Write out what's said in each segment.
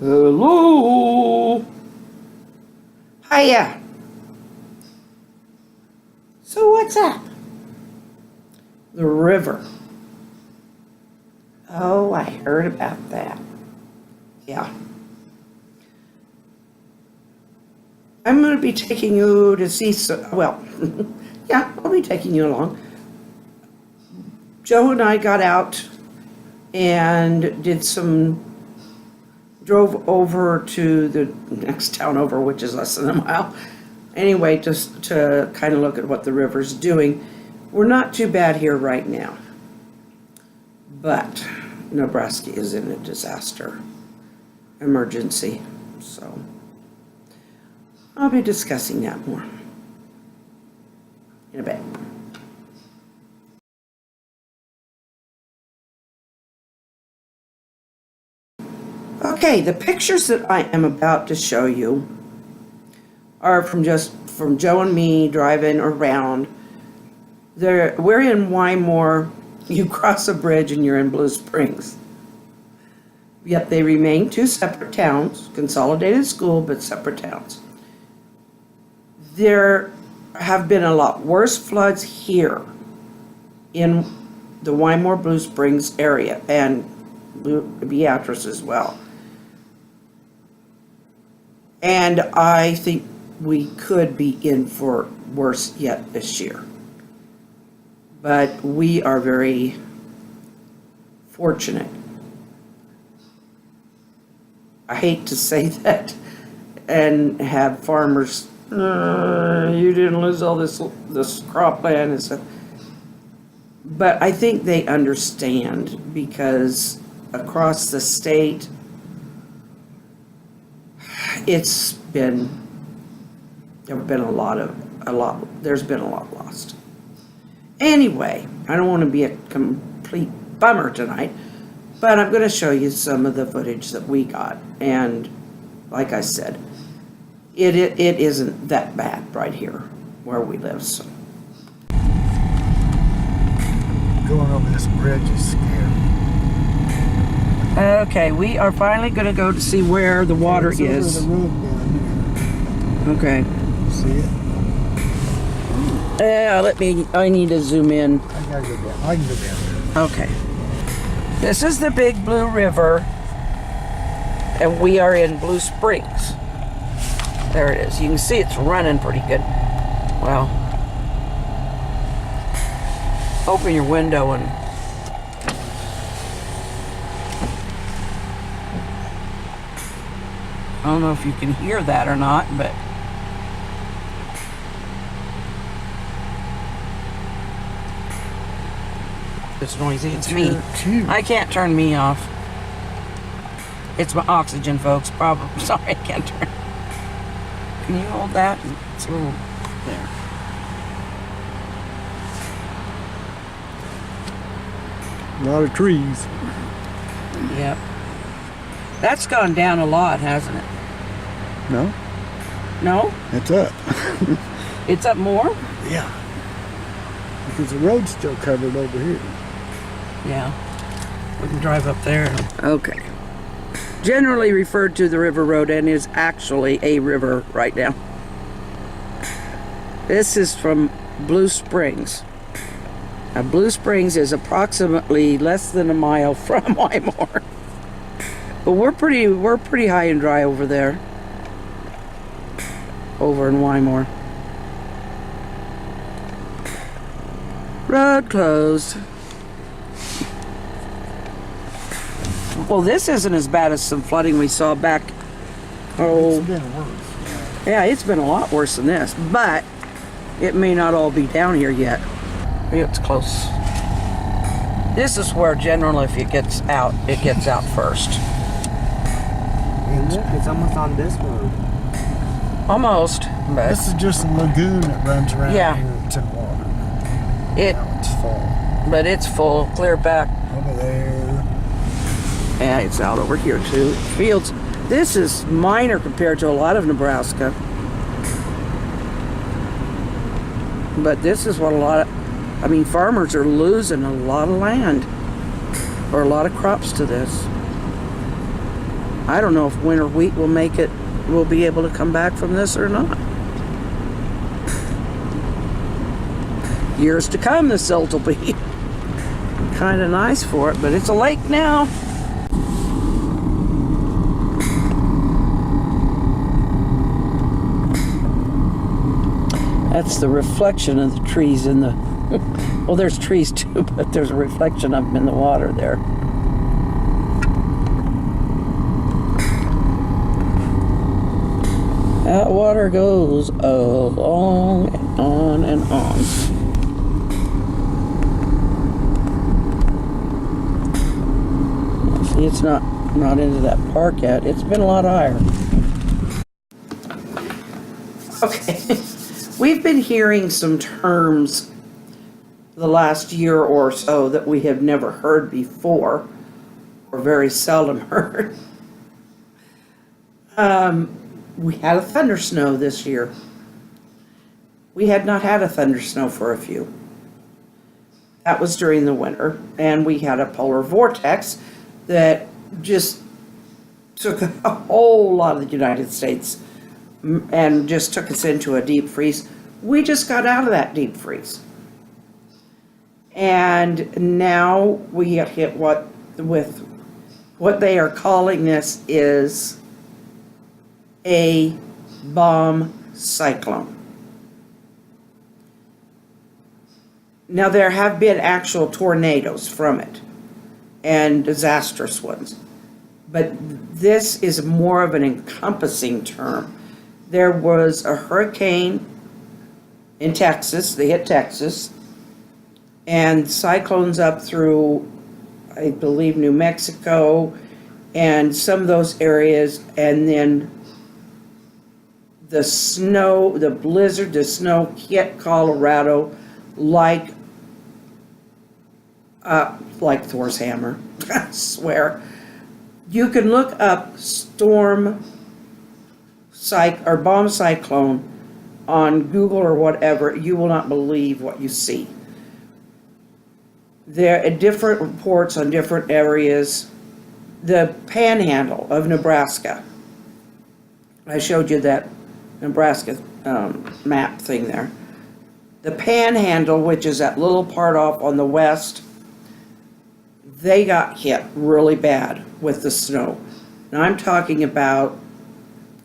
Hello. Hiya. So what's up? The river. Oh, I heard about that. Yeah. I'm going to be taking you to see yeah, I'll be taking you along. Joe and I got out and drove over to the next town over, which is less than a mile. Anyway, just to kind of look at what the river's doing. We're not too bad here right now, but Nebraska is in a disaster emergency, so I'll be discussing that more in a bit. Okay, the pictures that I am about to show you are from Joe and me driving around. We're in Wymore. You cross a bridge and you're in Blue Springs. Yet they remain two separate towns, consolidated school, but separate towns. There have been a lot worse floods here in the Wymore Blue Springs area and Beatrice as well. And I think we could be in for worse yet this year. But we are very fortunate. I hate to say that and have farmers, you didn't lose all this cropland and stuff. But I think they understand, because across the state, there's been a lot lost. Anyway, I don't want to be a complete bummer tonight, but I'm going to show you some of the footage that we got. And like I said, it isn't that bad right here where we live. So. Going over this bridge is scary. Okay, we are finally going to go to see where the water is. Over the road down here. Okay. See it? I need to zoom in. I gotta go down. I can go down there. Okay. This is the Big Blue River, and we are in Blue Springs. There it is. You can see it's running pretty good. Well, open your window and I don't know if you can hear that or not, but it's noisy. It's me. I can't turn me off. It's my oxygen, folks. Probably. Sorry, I can't turn. Can you hold that? It's a little there. A lot of trees. Yep. That's gone down a lot, hasn't it? No? No? It's up. It's up more? Yeah. Because the road's still covered over here. Yeah. We can drive up there. Okay. Generally referred to the river road, and is actually a river right now. This is from Blue Springs. Now, Blue Springs is approximately less than a mile from Wymore. But we're pretty high and dry over there. Over in Wymore. Road closed. Well, this isn't as bad as some flooding we saw back. It's been worse. Yeah, it's been a lot worse than this, but it may not all be down here yet. It's close. This is where generally if it gets out first. And look, it's almost on this road. Almost, but This is just a lagoon that runs around Yeah. here. It's in water. it, Now it's full. but it's full, clear back. Over there. Yeah, it's out over here too. Fields. This is minor compared to a lot of Nebraska. But this is what farmers are losing a lot of land, or a lot of crops to this. I don't know if winter wheat will make it, will be able to come back from this or not. Years to come, the silt will be kind of nice for it, but it's a lake now. That's the reflection of the trees in the, well, there's trees too, but there's a reflection of them in the water there. That water goes along and on and on. See, it's not into that park yet. It's been a lot higher. Okay. We've been hearing some terms the last year or so that we have never heard before, or very seldom heard. We had a thunder snow this year. We had not had a thunder snow for a few. That was during the winter, and we had a polar vortex that just took a whole lot of the United States and just took us into a deep freeze. We just got out of that deep freeze. And now we get hit with what they are calling this is a bomb cyclone. Now there have been actual tornadoes from it and disastrous ones, but this is more of an encompassing term. There was a hurricane in Texas, they hit Texas, and cyclones up through, I believe, New Mexico and some of those areas, and then the snow, the blizzard, the snow hit Colorado like Thor's hammer. I swear. You can look up bomb cyclone on Google or whatever. You will not believe what you see. There are different reports on different areas. The panhandle of Nebraska. I showed you that Nebraska map thing there. The panhandle, which is that little part off on the west, they got hit really bad with the snow. Now I'm talking about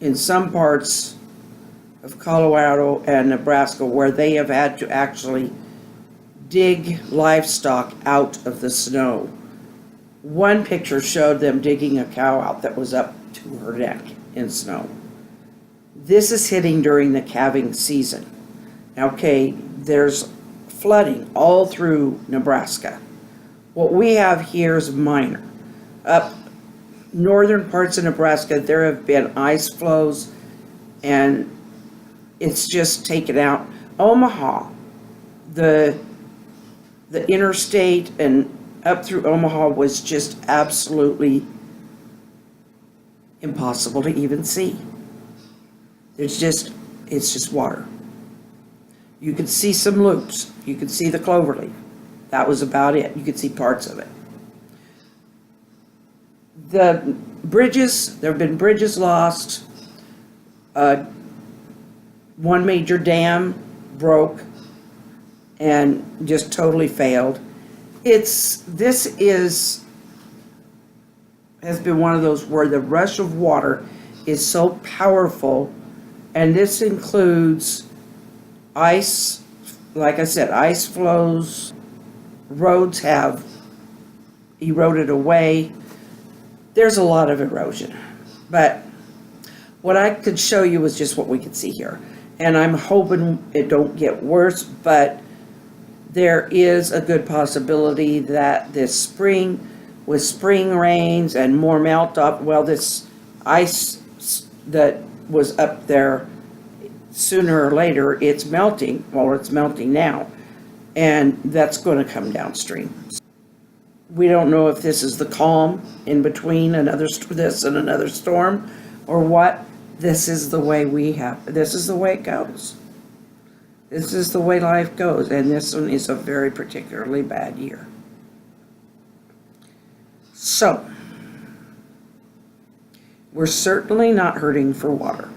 in some parts of Colorado and Nebraska where they have had to actually dig livestock out of the snow. One picture showed them digging a cow out that was up to her neck in snow. This is hitting during the calving season. Okay, there's flooding all through Nebraska. What we have here is minor. Up northern parts of Nebraska, there have been ice flows, and it's just taken out. Omaha, the interstate and up through Omaha was just absolutely impossible to even see. It's just water. You could see some loops. You could see the cloverleaf. That was about it. You could see parts of it. The bridges, there have been bridges lost. One major dam broke and just totally failed. This has been one of those where the rush of water is so powerful, and this includes ice, like I said, ice flows, roads have eroded away. There's a lot of erosion, but what I could show you was just what we could see here. And I'm hoping it don't get worse, but there is a good possibility that this spring, with spring rains and more melt up, well, this ice that was up there, sooner or later, it's melting. Well, it's melting now, and that's going to come downstream. We don't know if this is the calm in between this and another storm, or what. This is the way this is the way it goes. This is the way life goes, and this one is a very particularly bad year. So, We're certainly not hurting for water.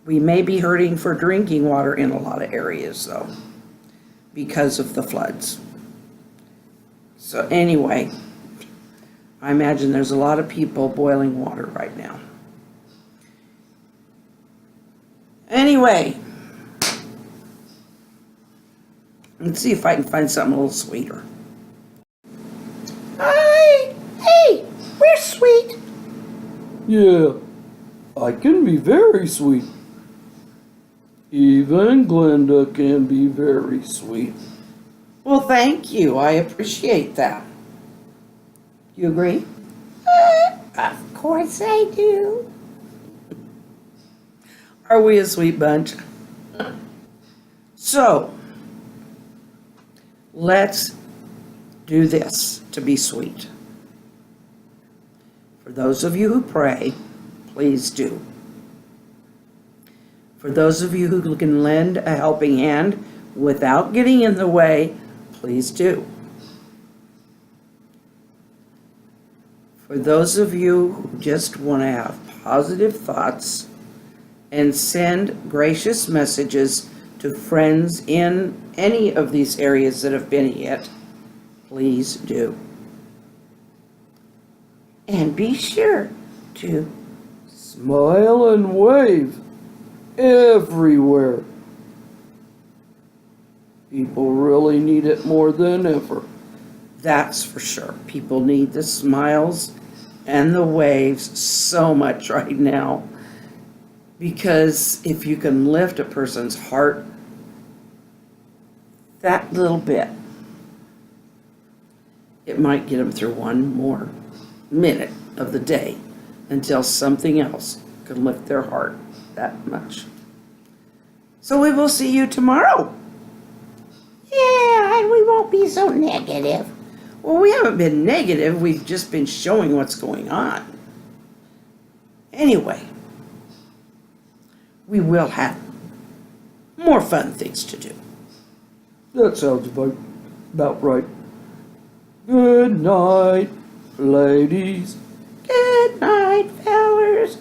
We may be hurting for drinking water in a lot of areas, though, because of the floods. So anyway, I imagine there's a lot of people boiling water right now. Anyway, let's see if I can find something a little sweeter. Hi! Hey! We're sweet! Yeah, I can be very sweet. Even Glenda can be very sweet. Well, thank you. I appreciate that. You agree? Of course I do. Are we a sweet bunch? So, let's do this to be sweet. For those of you who pray, please do. For those of you who can lend a helping hand without getting in the way, please do. For those of you who just want to have positive thoughts and send gracious messages to friends in any of these areas that have been hit, please do. And be sure to Smile and wave everywhere. People really need it more than ever. That's for sure. People need the smiles and the waves so much right now. Because if you can lift a person's heart that little bit, it might get them through one more minute of the day until something else can lift their heart that much. So we will see you tomorrow. Yeah, and we won't be so negative. Well, we haven't been negative. We've just been showing what's going on. Anyway, we will have more fun things to do. That sounds about right. Good night, ladies. Good night, fellers.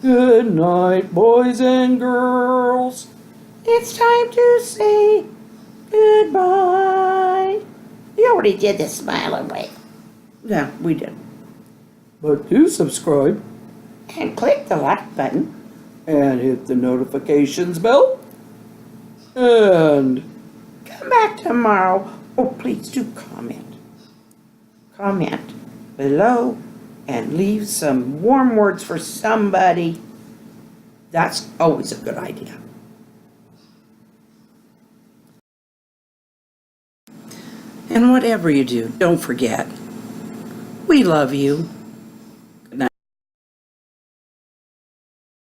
Good night, boys and girls. It's time to say goodbye. You already did the smile and wave. Yeah, we did. But do subscribe And click the like button. and hit the notifications bell. And Come back tomorrow. Oh, please do comment. Comment below and leave some warm words for somebody. That's always a good idea. And whatever you do, don't forget, we love you.